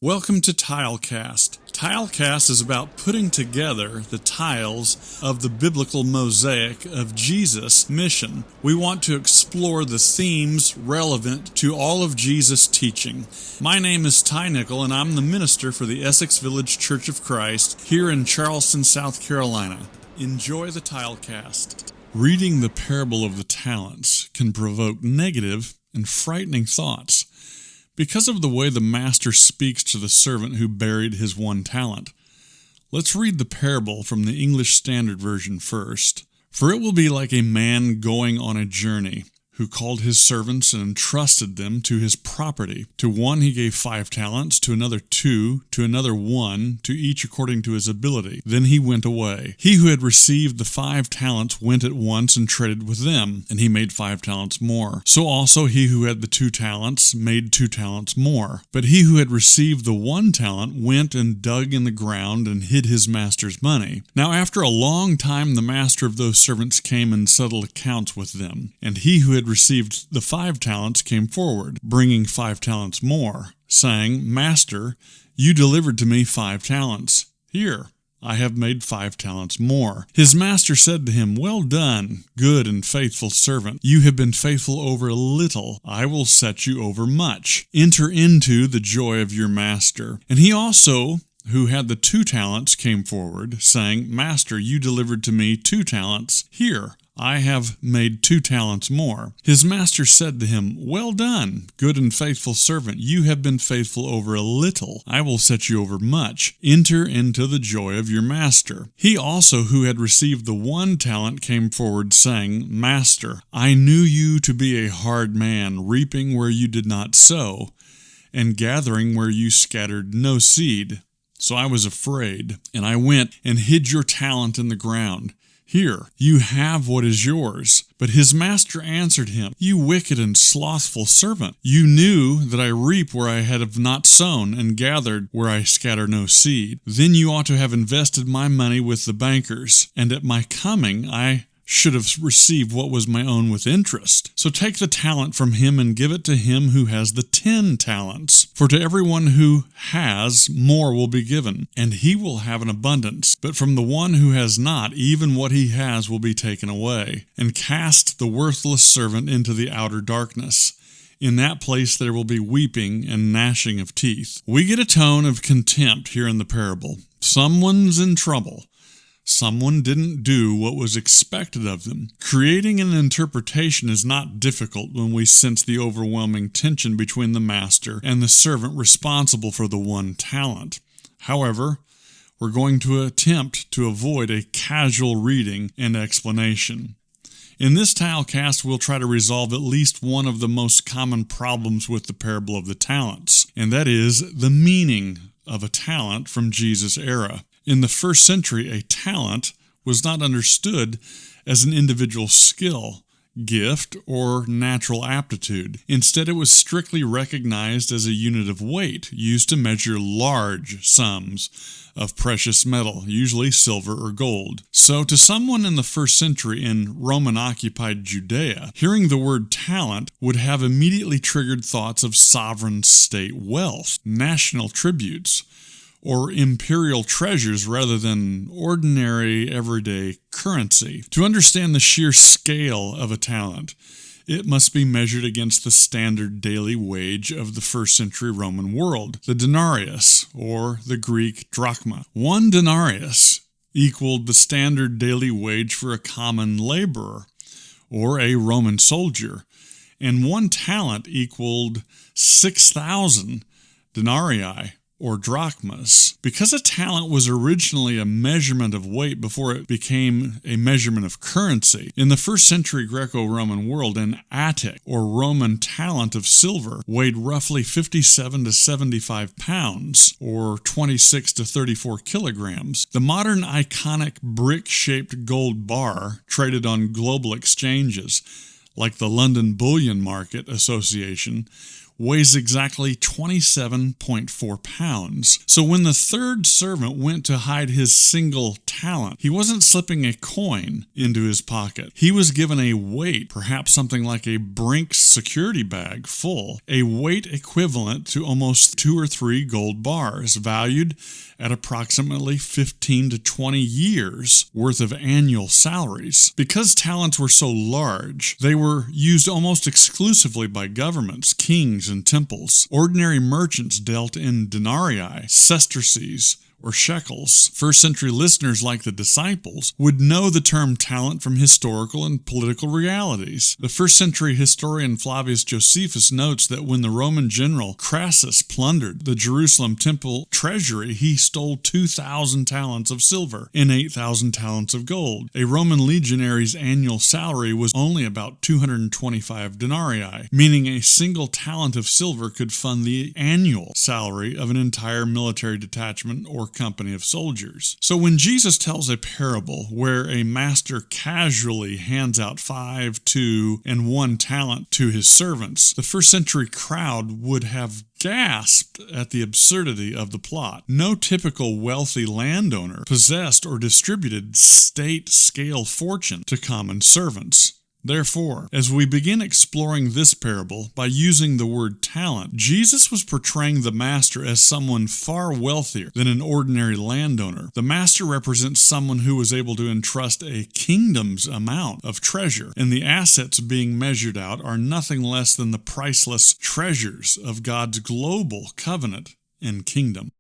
Welcome to Tilecast. Tilecast is about putting together the tiles of the biblical mosaic of Jesus' mission. We want to explore the themes relevant to all of Jesus' teaching. My name is Ty Nickel, and I'm the minister for the Essex Village Church of Christ here in Charleston, South Carolina. Enjoy the Tilecast. Reading the parable of the talents can provoke negative and frightening thoughts because of the way the master speaks to the servant who buried his one talent. Let's read the parable from the English Standard Version first. For it will be like a man going on a journey, who called his servants and entrusted them to his property. To one he gave 5 talents, to another 2, to another 1, to each according to his ability. Then he went away. He who had received the 5 talents went at once and traded with them, and he made 5 talents more. So also he who had the 2 talents made 2 talents more. But he who had received the 1 talent went and dug in the ground and hid his master's money. Now after a long time the master of those servants came and settled accounts with them. And he who had received the 5 talents came forward, bringing 5 talents more, saying, Master, you delivered to me 5 talents. Here, I have made 5 talents more. His master said to him, Well done, good and faithful servant. You have been faithful over a little. I will set you over much. Enter into the joy of your master. And he also, who had the 2 talents, came forward, saying, Master, you delivered to me 2 talents. Here, I have made 2 talents more. His master said to him, Well done, good and faithful servant. You have been faithful over a little. I will set you over much. Enter into the joy of your master. He also, who had received the 1 talent, came forward, saying, Master, I knew you to be a hard man, reaping where you did not sow, and gathering where you scattered no seed. So I was afraid, and I went and hid your talent in the ground. Here, you have what is yours. But his master answered him, You wicked and slothful servant, you knew that I reap where I had not sown, and gathered where I scatter no seed. Then you ought to have invested my money with the bankers, and at my coming I should have received what was my own with interest. So take the talent from him and give it to him who has the 10 talents. For to everyone who has, more will be given, and he will have an abundance. But from the one who has not, even what he has will be taken away. And cast the worthless servant into the outer darkness. In that place there will be weeping and gnashing of teeth. We get a tone of contempt here in the parable. Someone's in trouble. Someone didn't do what was expected of them. Creating an interpretation is not difficult when we sense the overwhelming tension between the master and the servant responsible for the 1 talent. However, we're going to attempt to avoid a casual reading and explanation. In this Tilecast, we'll try to resolve at least one of the most common problems with the parable of the talents, and that is the meaning of a talent from Jesus' era. In the first century, a talent was not understood as an individual skill, gift, or natural aptitude. Instead, it was strictly recognized as a unit of weight used to measure large sums of precious metal, usually silver or gold. So to someone in the first century in Roman-occupied Judea, hearing the word talent would have immediately triggered thoughts of sovereign state wealth, national tributes, or imperial treasures rather than ordinary everyday currency. To understand the sheer scale of a talent, it must be measured against the standard daily wage of the first century Roman world, the denarius, or the Greek drachma. 1 denarius equaled the standard daily wage for a common laborer, or a Roman soldier, and 1 talent equaled 6,000 denarii, or drachmas. Because a talent was originally a measurement of weight before it became a measurement of currency, in the first century Greco-Roman world, an attic, or Roman talent of silver, weighed roughly 57 to 75 pounds, or 26 to 34 kilograms. The modern iconic brick-shaped gold bar, traded on global exchanges, like the London Bullion Market Association, weighs exactly 27.4 pounds. So when the third servant went to hide his single talent, he wasn't slipping a coin into his pocket. He was given a weight, perhaps something like a Brinks security bag full, a weight equivalent to almost 2 or 3 gold bars, valued at approximately 15 to 20 years worth of annual salaries. Because talents were so large, they were used almost exclusively by governments, kings, and temples. Ordinary merchants dealt in denarii, sesterces, or shekels. First century listeners like the disciples would know the term talent from historical and political realities. The first century historian Flavius Josephus notes that when the Roman general Crassus plundered the Jerusalem temple treasury, he stole 2,000 talents of silver and 8,000 talents of gold. A Roman legionary's annual salary was only about 225 denarii, meaning a single talent of silver could fund the annual salary of an entire military detachment or company of soldiers. So when Jesus tells a parable where a master casually hands out 5, 2, and 1 talent to his servants, the first century crowd would have gasped at the absurdity of the plot. No typical wealthy landowner possessed or distributed state-scale fortune to common servants. Therefore, as we begin exploring this parable by using the word talent, Jesus was portraying the master as someone far wealthier than an ordinary landowner. The master represents someone who was able to entrust a kingdom's amount of treasure, and the assets being measured out are nothing less than the priceless treasures of God's global covenant and kingdom.